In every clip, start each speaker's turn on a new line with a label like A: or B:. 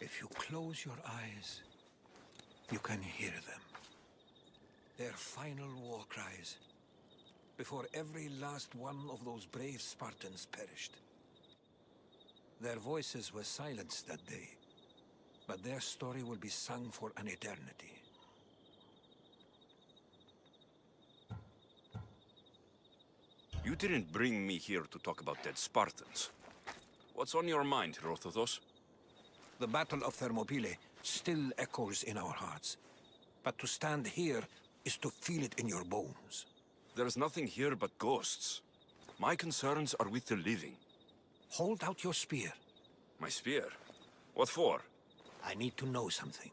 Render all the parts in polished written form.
A: If you close your eyes, you can hear them. Their final war cries, before every last one of those brave Spartans perished. Their voices were silenced that day, but their story will be sung for an eternity.
B: You didn't bring me here to talk about dead Spartans. What's on your mind, Herodotus?
A: The Battle of Thermopylae still echoes in our hearts. But to stand here is to feel it in your bones.
B: There's nothing here but ghosts. My concerns are with the living.
A: Hold out your spear.
B: My spear? What for?
A: I need to know something.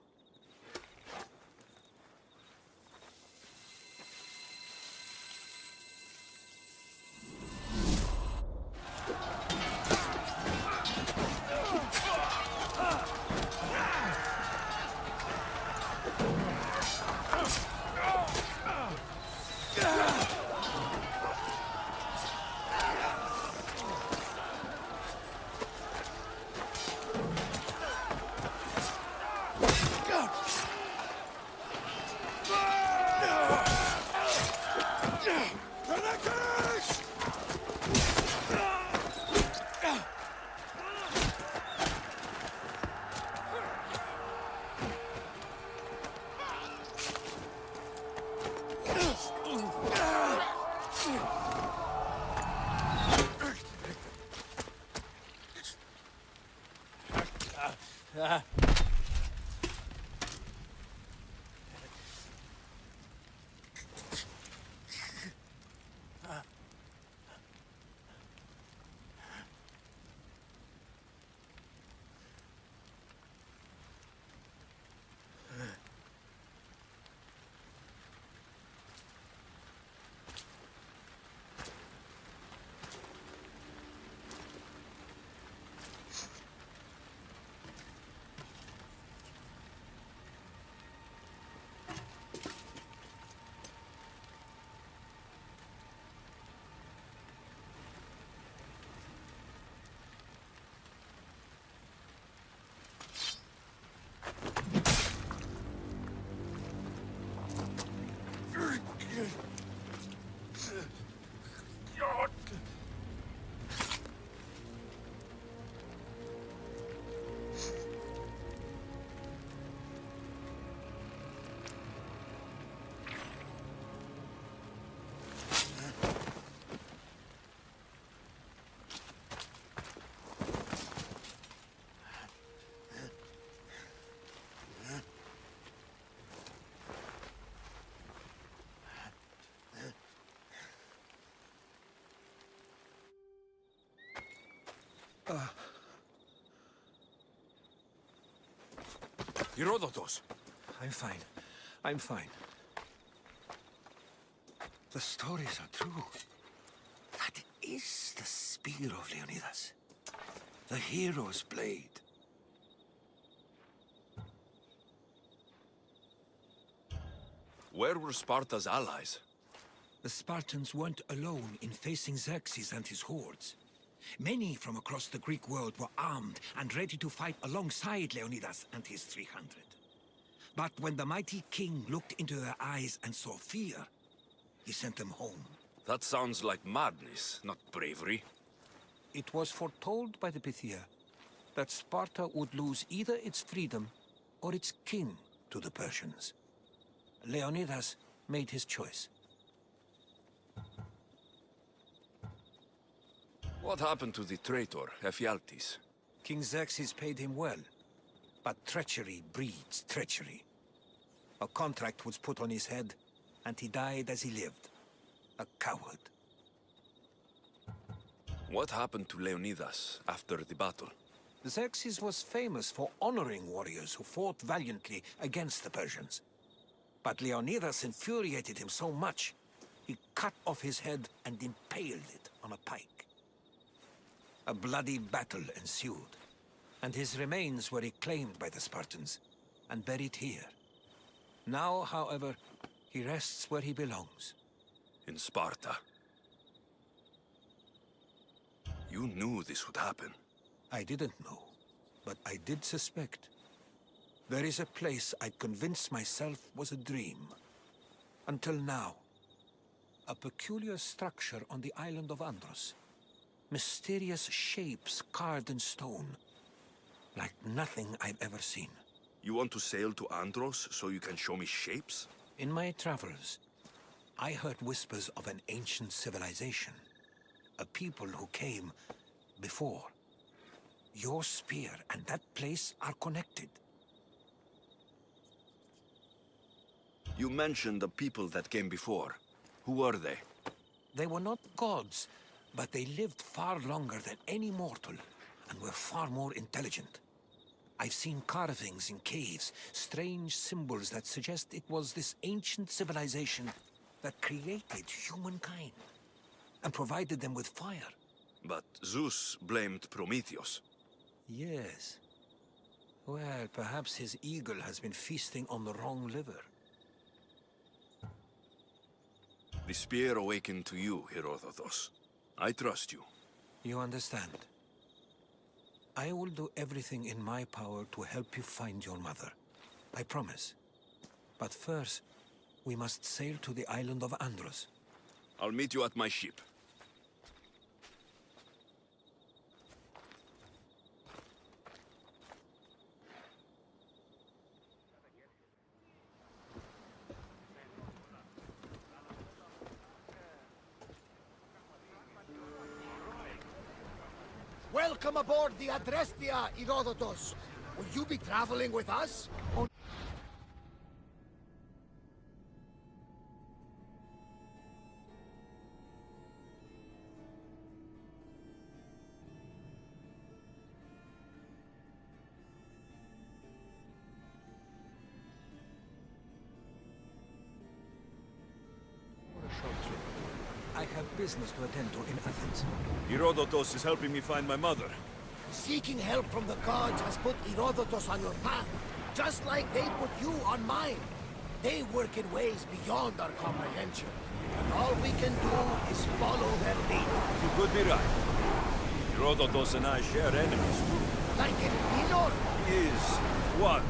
B: Herodotus!
A: I'm fine. I'm fine. The stories are true. That is the spear of Leonidas. The hero's blade.
B: Where were Sparta's allies?
A: The Spartans weren't alone in facing Xerxes and his hordes. Many from across the Greek world were armed and ready to fight alongside Leonidas and his 300. But when the mighty king looked into their eyes and saw fear, he sent them home.
B: That sounds like madness, not bravery.
A: It was foretold by the Pythia that Sparta would lose either its freedom or its king to the Persians. Leonidas made his choice.
B: What happened to the traitor, Ephialtes?
A: King Xerxes paid him well, but treachery breeds treachery. A contract was put on his head, and he died as he lived. A coward.
B: What happened to Leonidas after the battle?
A: Xerxes was famous for honoring warriors who fought valiantly against the Persians. But Leonidas infuriated him so much, he cut off his head and impaled it on a pike. A bloody battle ensued, and his remains were reclaimed by the Spartans and buried here. Now, however, he rests where he belongs.
B: In Sparta. You knew this would happen.
A: I didn't know, but I did suspect. There is a place I'd convinced myself was a dream. Until now. A peculiar structure on the island of Andros. Mysterious shapes carved in stone. Like nothing I've ever seen.
B: You want to sail to Andros so you can show me shapes?
A: In my travels, I heard whispers of an ancient civilization. A people who came before. Your spear and that place are connected.
B: You mentioned the people that came before. Who were they?
A: They were not gods, but they lived far longer than any mortal, and were far more intelligent. I've seen carvings in caves, strange symbols that suggest it was this ancient civilization that created humankind, and provided them with fire.
B: But Zeus blamed Prometheus.
A: Yes. Well, perhaps his eagle has been feasting on the wrong liver.
B: The spear awakened to you, Herodotus. I trust you.
A: You understand. I will do everything in my power to help you find your mother. I promise. But first, we must sail to the island of Andros.
B: I'll meet you at my ship.
C: Welcome aboard the Adrestia, Herodotus. Will you be traveling with us?
A: I have business to attend to in Athens.
D: Herodotus is helping me find my mother.
C: Seeking help from the gods has put Herodotus on your path, just like they put you on mine. They work in ways beyond our comprehension, and all we can do is follow their lead.
D: You could be right. Herodotus and I share enemies too.
C: Like in Minor?
D: He was,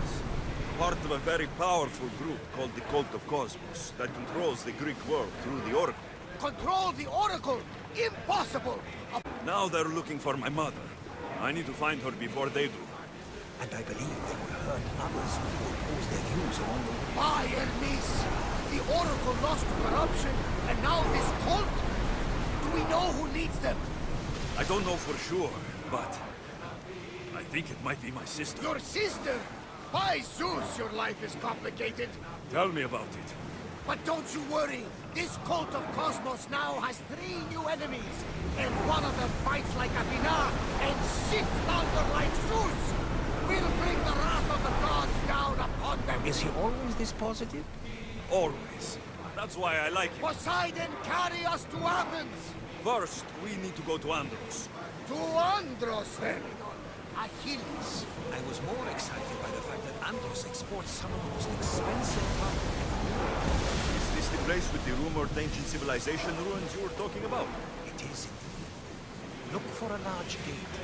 D: part of a very powerful group called the Cult of Cosmos that controls the Greek world through the Oracle.
C: Control the Oracle! Impossible!
D: Now they're looking for my mother. I need to find her before they do.
A: And I believe they will hurt others who oppose their views along the way.
C: Why, Hermes? The Oracle lost to corruption, and now this cult? Do we know who leads them?
D: I don't know for sure, but I think it might be my sister.
C: Your sister? By Zeus, your life is complicated.
D: Tell me about it.
C: But don't you worry. This cult of Cosmos now has 3 new enemies. And one of them fights like Athena and sits thunder like Zeus. We'll bring the wrath of the gods down upon them.
A: Is he always this positive?
D: Always. That's why I like him.
C: Poseidon, carry us to Athens.
D: First, we need to go to Andros.
C: To Andros, then. Achilles.
A: I was more excited by the fact that Andros exports some of the most expensive cotton.
D: Is this the place with the rumored ancient civilization ruins you were talking about?
A: It is indeed. Look for a large gate.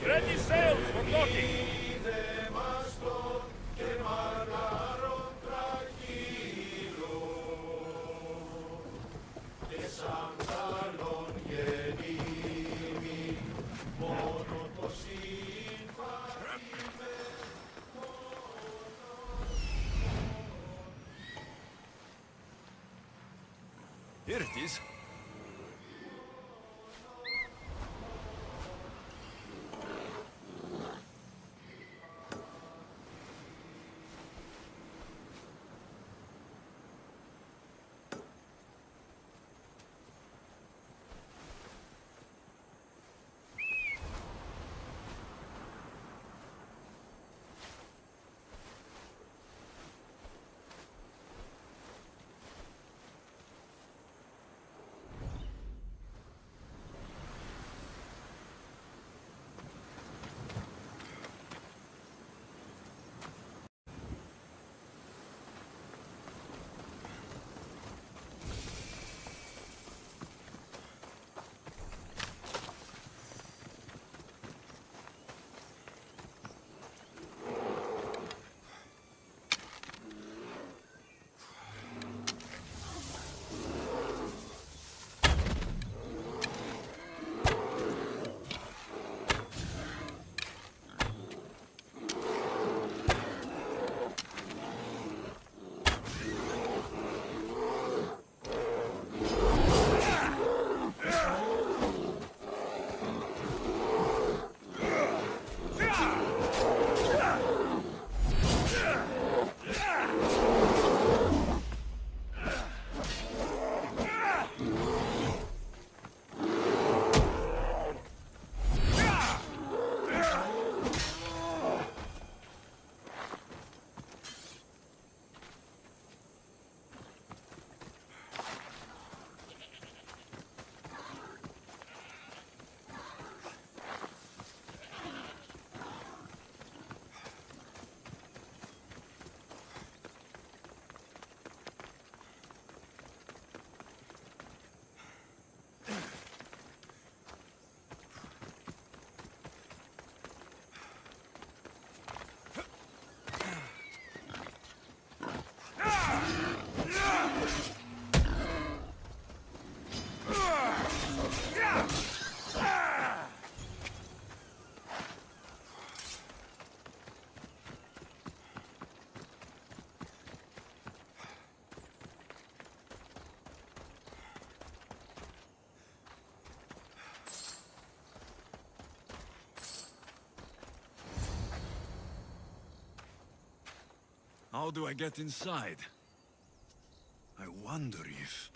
D: Ready sails for docking! Here it is. How do I get inside? I wonder if...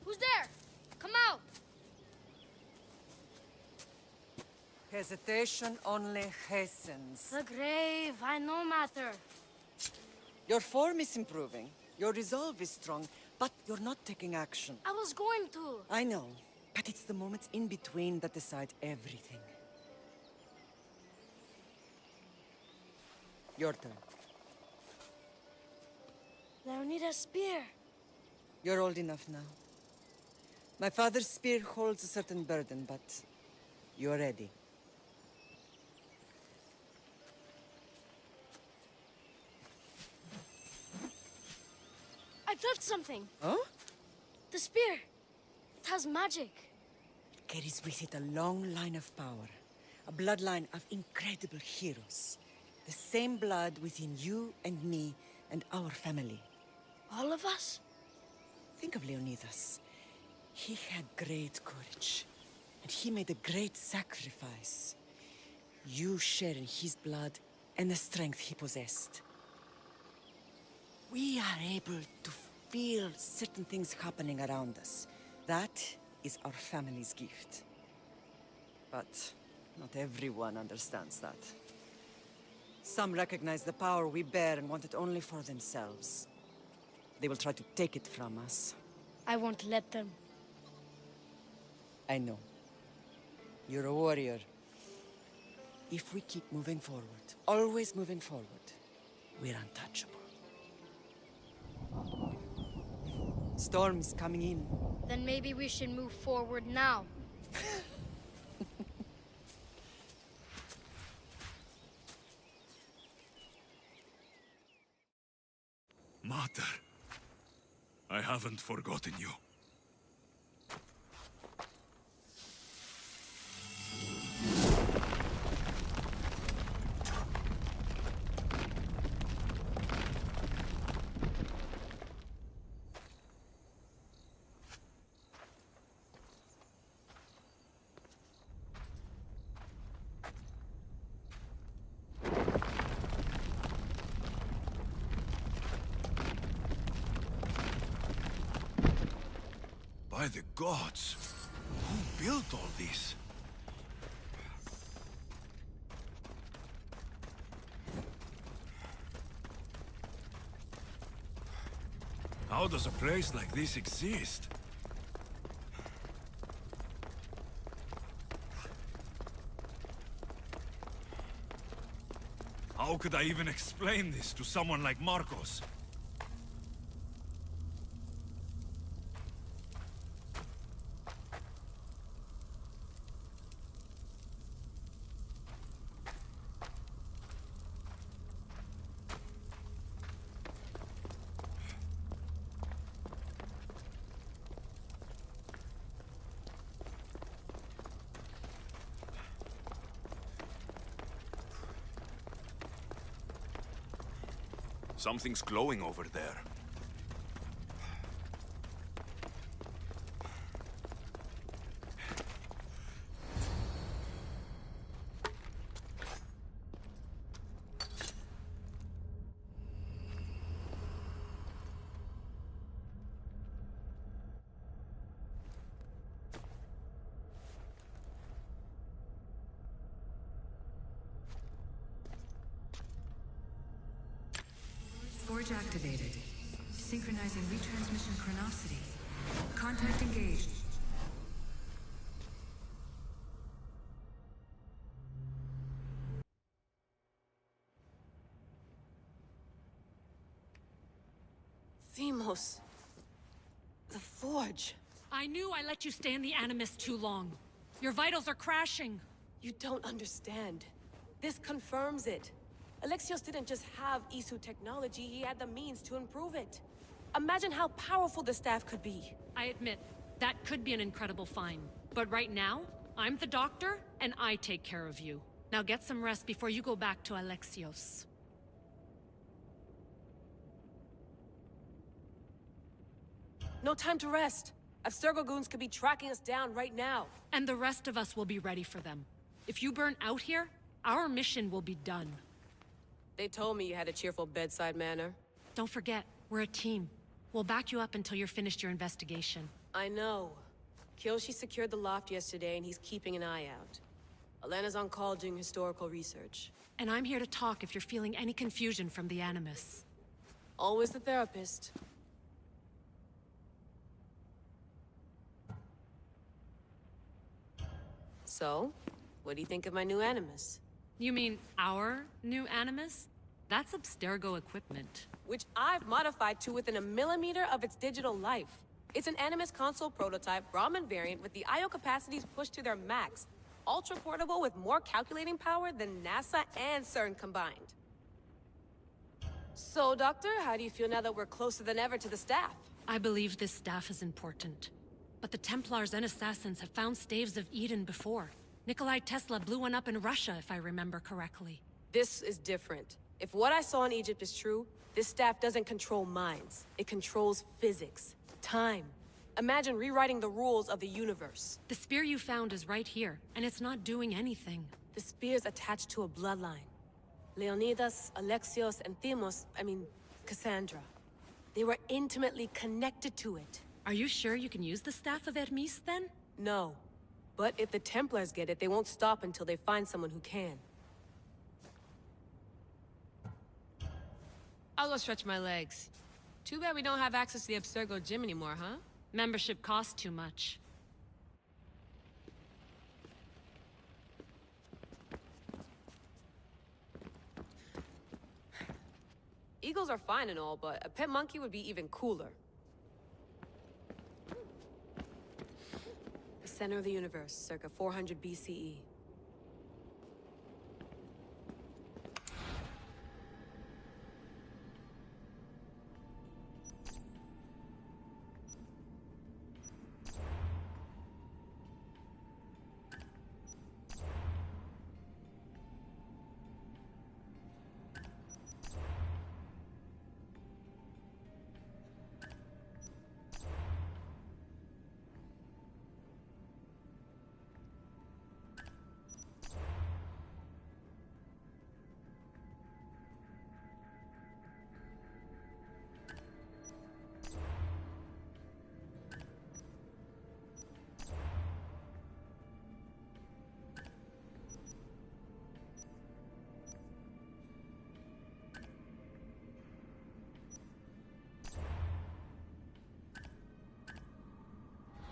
E: Who's there? Come out!
F: Hesitation only hastens.
E: The grave, I no matter.
F: Your form is improving. Your resolve is strong, but you're not taking action.
E: I was going to.
F: I know, but it's the moments in between that decide everything. Your turn.
E: Leonida's spear.
F: You're old enough now. My father's spear holds a certain burden, but you're ready.
E: I touched something.
F: Oh?
E: The spear. It has magic.
F: It carries with it a long line of power. A bloodline of incredible heroes. The same blood within you and me and our family.
E: All of us?
F: Think of Leonidas. He had great courage, and he made a great sacrifice. You share in his blood and the strength he possessed. We are able to feel certain things happening around us. That is our family's gift. But not everyone understands that. Some recognize the power we bear and want it only for themselves. They will try to take it from us.
E: I won't let them.
F: I know. You're a warrior. If we keep moving forward, always moving forward, we're untouchable. Storm's coming in.
E: Then maybe we should move forward now.
D: Mater, I haven't forgotten you. By the gods! Who built all this? How does a place like this exist? How could I even explain this to someone like Marcos? Something's glowing over there.
G: Forge activated. Synchronizing retransmission chronicity. Contact engaged.
H: Themos. The Forge.
I: I knew I let you stay in the Animus too long. Your vitals are crashing.
H: You don't understand. This confirms it. Alexios didn't just have Isu technology, he had the means to improve it. Imagine how powerful the staff could be.
I: I admit, that could be an incredible find. But right now, I'm the doctor, and I take care of you. Now get some rest before you go back to Alexios.
H: No time to rest. Abstergo goons could be tracking us down right now.
I: And the rest of us will be ready for them. If you burn out here, our mission will be done.
H: They told me you had a cheerful bedside manner.
I: Don't forget, we're a team. We'll back you up until you're finished your investigation.
H: I know. Kyoshi secured the loft yesterday and he's keeping an eye out. Elena's on call doing historical research.
I: And I'm here to talk if you're feeling any confusion from the Animus.
H: Always the therapist. So, what do you think of my new Animus?
I: You mean our new Animus? That's Abstergo equipment.
H: Which I've modified to within a millimeter of its digital life. It's an Animus console prototype, Brahmin variant with the I/O capacities pushed to their max. Ultra portable with more calculating power than NASA and CERN combined. So, Doctor, how do you feel now that we're closer than ever to the staff?
I: I believe this staff is important. But the Templars and Assassins have found staves of Eden before. Nikolai Tesla blew one up in Russia, if I remember correctly.
H: This is different. If what I saw in Egypt is true, this staff doesn't control minds. It controls physics, time. Imagine rewriting the rules of the universe.
I: The spear you found is right here, and it's not doing anything.
H: The spear's attached to a bloodline. Leonidas, Alexios, and Cassandra. They were intimately connected to it.
I: Are you sure you can use the Staff of Hermes, then?
H: No. But if the Templars get it, they won't stop until they find someone who can. I'll go stretch my legs. Too bad we don't have access to the Abstergo gym anymore, huh?
I: Membership costs too much.
H: Eagles are fine and all, but a pet monkey would be even cooler. The center of the universe, circa 400 BCE.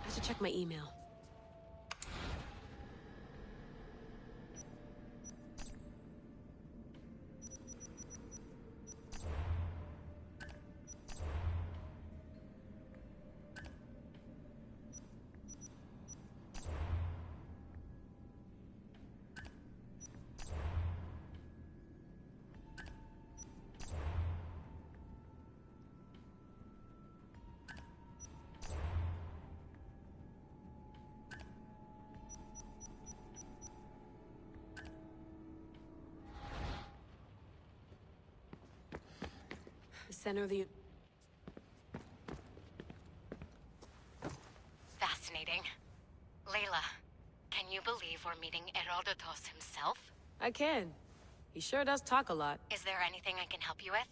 H: I should check my email. The center of the...
J: Fascinating. Layla, can you believe we're meeting Herodotus himself?
H: I can. He sure does talk a lot.
J: Is there anything I can help you with?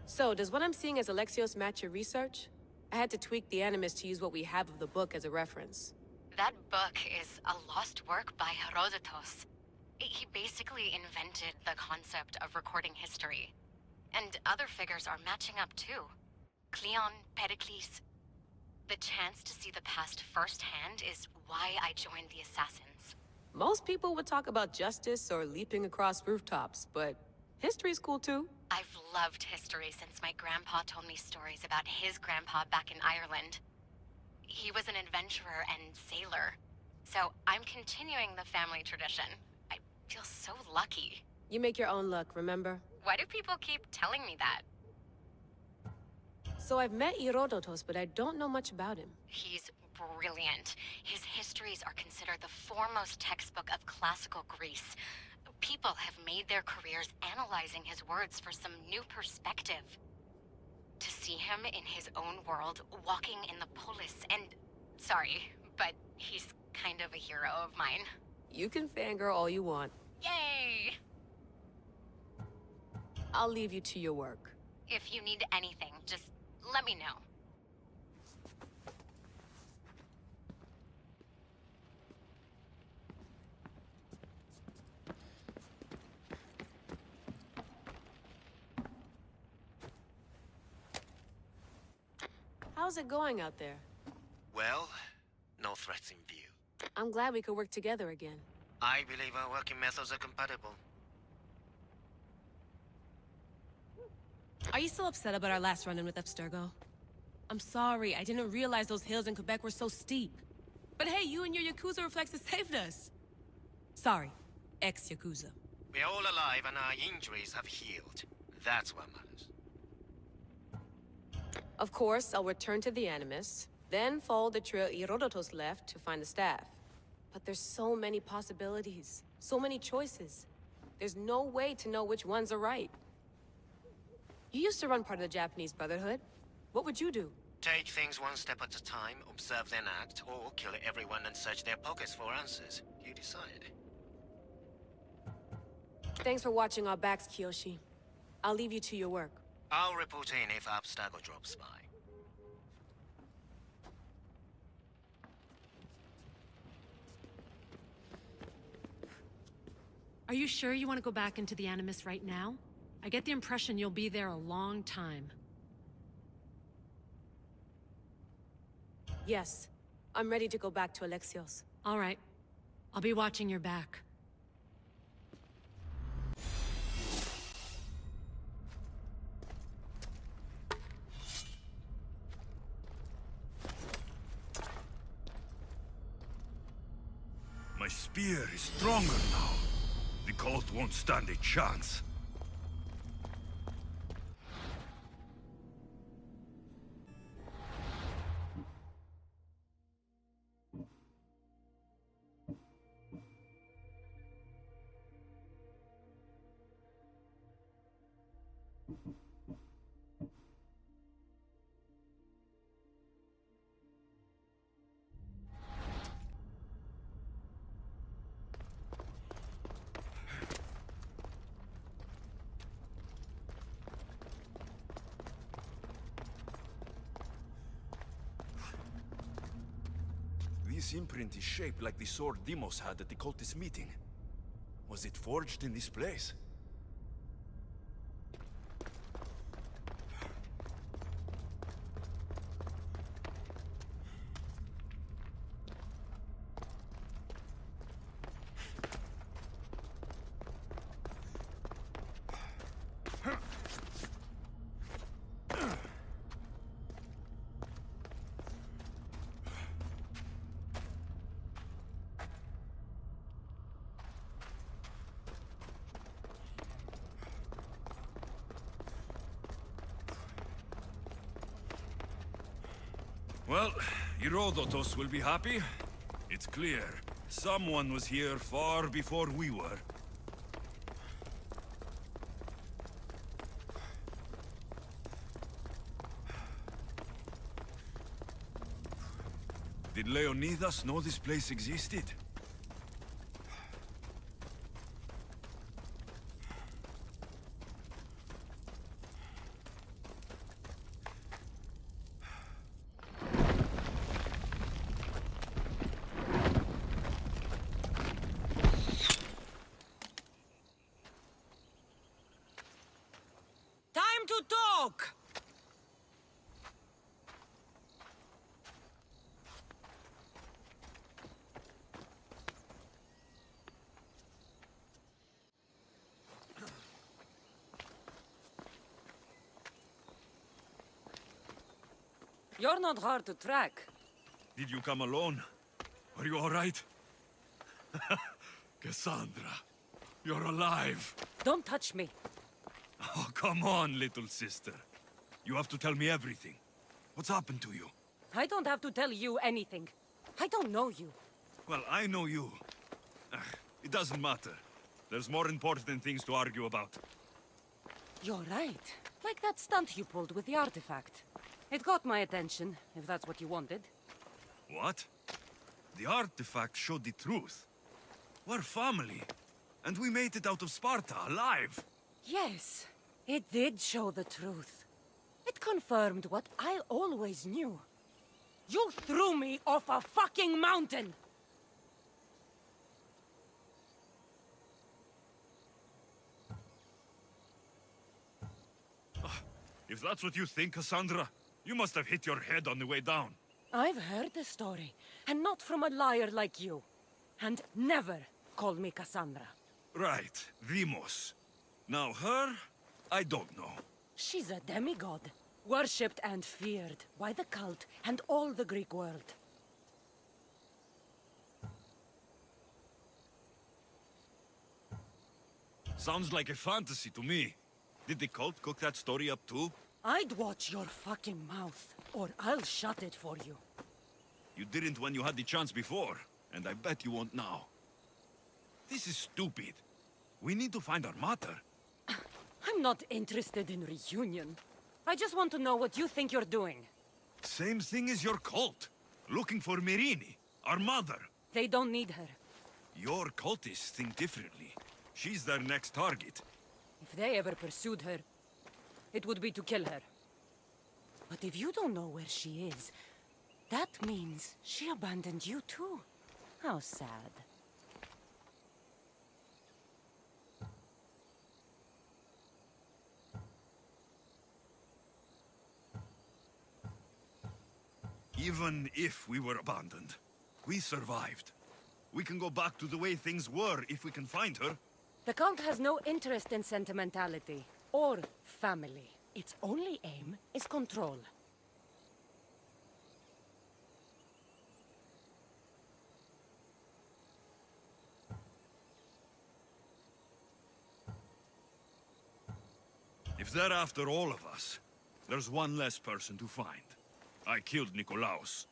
H: So, does what I'm seeing as Alexios match your research? I had to tweak the Animus to use what we have of the book as a reference.
J: That book is a lost work by Herodotus. He basically invented the concept of recording history. And other figures are matching up too. Cleon, Pericles. The chance to see the past firsthand is why I joined the Assassins.
H: Most people would talk about justice or leaping across rooftops, but history's cool too.
J: I've loved history since my grandpa told me stories about his grandpa back in Ireland. He was an adventurer and sailor. So I'm continuing the family tradition. I feel so lucky.
H: You make your own luck, remember?
J: Why do people keep telling me that?
H: So I've met Herodotus, but I don't know much about him.
J: He's brilliant. His histories are considered the foremost textbook of classical Greece. People have made their careers analyzing his words for some new perspective. To see him in his own world, walking in the polis, and... Sorry, but he's kind of a hero of mine.
H: You can fangirl all you want.
J: Yay!
H: I'll leave you to your work.
J: If you need anything, just let me know.
H: How's it going out there?
K: Well, no threats in view.
H: I'm glad we could work together again.
K: I believe our working methods are compatible.
H: Are you still upset about our last run-in with Abstergo? I'm sorry, I didn't realize those hills in Quebec were so steep. But hey, you and your Yakuza reflexes saved us. Sorry, ex-Yakuza.
K: We're all alive and our injuries have healed. That's what matters.
H: Of course, I'll return to the Animus, then follow the trail Herodotus left to find the staff. But there's so many possibilities, so many choices. There's no way to know which ones are right. You used to run part of the Japanese Brotherhood. What would you do?
K: Take things one step at a time, observe then act, or kill everyone and search their pockets for answers. You decide.
H: Thanks for watching our backs, Kiyoshi. I'll leave you to your work.
K: I'll report in if Abstergo drops by.
I: Are you sure you want to go back into the Animus right now? I get the impression you'll be there a long time.
H: Yes. I'm ready to go back to Alexios.
I: All right. I'll be watching your back.
D: My spear is stronger now. The cult won't stand a chance. This imprint is shaped like the sword Demos had at the cultist meeting. Was it forged in this place? Well, Herodotus will be happy. It's clear. Someone was here far before we were. Did Leonidas know this place existed?
F: Time to talk! You're not hard to track.
D: Did you come alone? Are you all right? Cassandra, you're alive.
F: Don't touch me.
D: Oh, come on, little sister. You have to tell me everything. What's happened to you?
F: I don't have to tell you anything. I don't know you.
D: Well, I know you. It doesn't matter. There's more important things to argue about.
F: You're right. Like that stunt you pulled with the artifact. It got my attention, if that's what you wanted.
D: What? The artifact showed the truth. We're family. And we made it out of Sparta, alive.
F: Yes, it did show the truth. It confirmed what I always knew. You threw me off a fucking mountain!
D: If that's what you think, Cassandra, you must have hit your head on the way down.
F: I've heard the story, and not from a liar like you. And never call me Cassandra.
D: Right, Demos. Now her, I don't know.
F: She's a demigod, worshipped and feared by the cult and all the Greek world.
D: Sounds like a fantasy to me. Did the cult cook that story up too?
F: I'd watch your fucking mouth, or I'll shut it for you.
D: You didn't when you had the chance before, and I bet you won't now. This is stupid. We need to find our mater.
F: I'm not interested in reunion. I just want to know what you think you're doing.
D: Same thing as your cult. Looking for Myrrine, our mother.
F: They don't need her.
D: Your cultists think differently. She's their next target.
F: If they ever pursued her, it would be to kill her. But if you don't know where she is, that means she abandoned you too. How sad.
D: Even if we were abandoned, we survived. We can go back to the way things were if we can find her.
F: The cult has no interest in sentimentality or family. Its only aim is control.
D: If they're after all of us, there's one less person to find. I killed Nikolaos.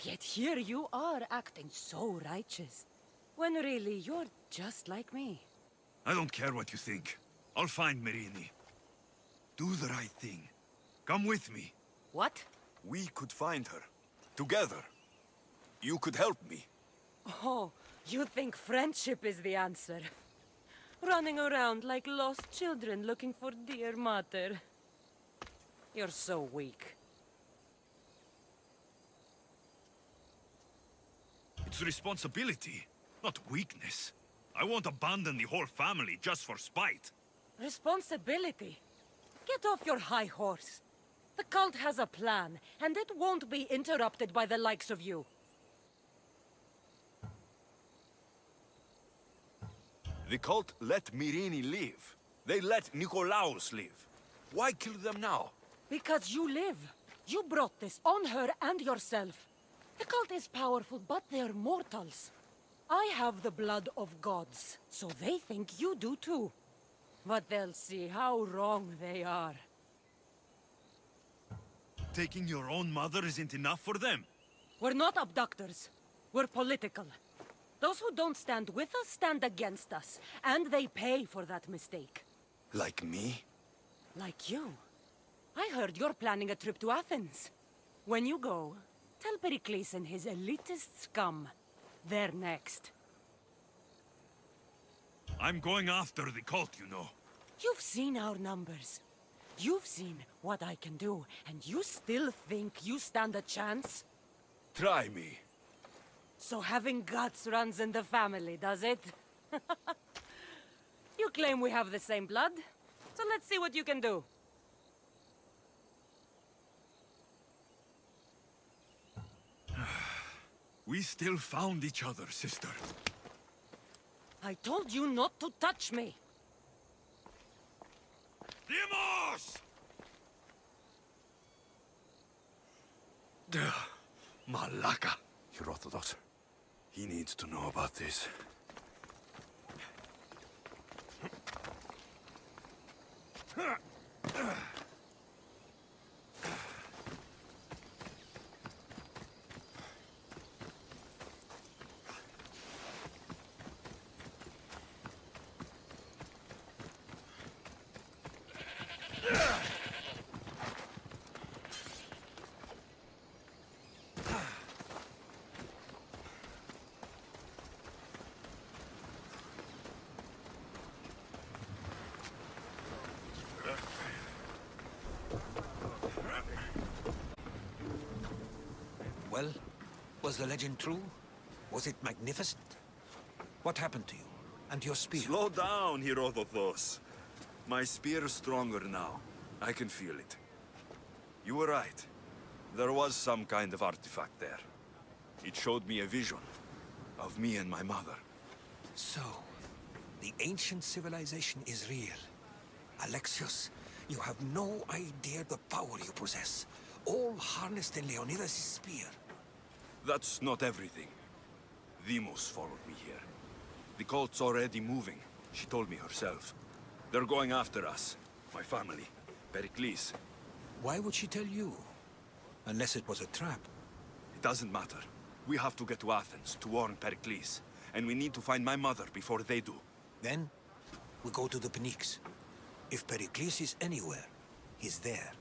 F: Yet here you are acting so righteous, when really you're just like me.
D: I don't care what you think. I'll find Myrrine. Do the right thing. Come with me.
F: What?
D: We could find her. Together. You could help me.
F: Oh, you think friendship is the answer? Running around like lost children looking for dear mater. You're so weak.
D: It's responsibility, not weakness. I won't abandon the whole family just for spite.
F: Responsibility? Get off your high horse. The cult has a plan, and it won't be interrupted by the likes of you.
B: The cult let Myrrine live. They let Nikolaos live. Why kill them now?
F: Because you live. You brought this on her and yourself. The cult is powerful, but they're mortals. I have the blood of gods, so they think you do too. But they'll see how wrong they are.
D: Taking your own mother isn't enough for them.
F: We're not abductors. We're political. Those who don't stand with us stand against us, and they pay for that mistake.
B: Like me?
F: Like you. I heard you're planning a trip to Athens. When you go, tell Pericles and his elitist scum they're next.
D: I'm going after the cult, you know.
F: You've seen our numbers. You've seen what I can do, and you still think you stand a chance?
B: Try me.
F: So having guts runs in the family, does it? You claim we have the same blood, so let's see what you can do.
D: We still found each other, sister.
F: I told you not to touch me.
D: Demos! Malaka.
B: Herodotus. He needs to know about this.
A: Well, was the legend true? Was it magnificent? What happened to you? And your spear?
D: Slow down, Herodotus. My spear's stronger now. I can feel it. You were right. There was some kind of artifact there. It showed me a vision of me and my mother.
A: So, the ancient civilization is real. Alexios, you have no idea the power you possess. All harnessed in Leonidas' spear.
D: That's not everything. Demos followed me here. The cult's already moving. She told me herself. They're going after us. My family. Pericles.
A: Why would she tell you? Unless it was a trap.
D: It doesn't matter. We have to get to Athens to warn Pericles. And we need to find my mother before they do.
A: Then, we go to the Pnyx. If Pericles is anywhere, he's there.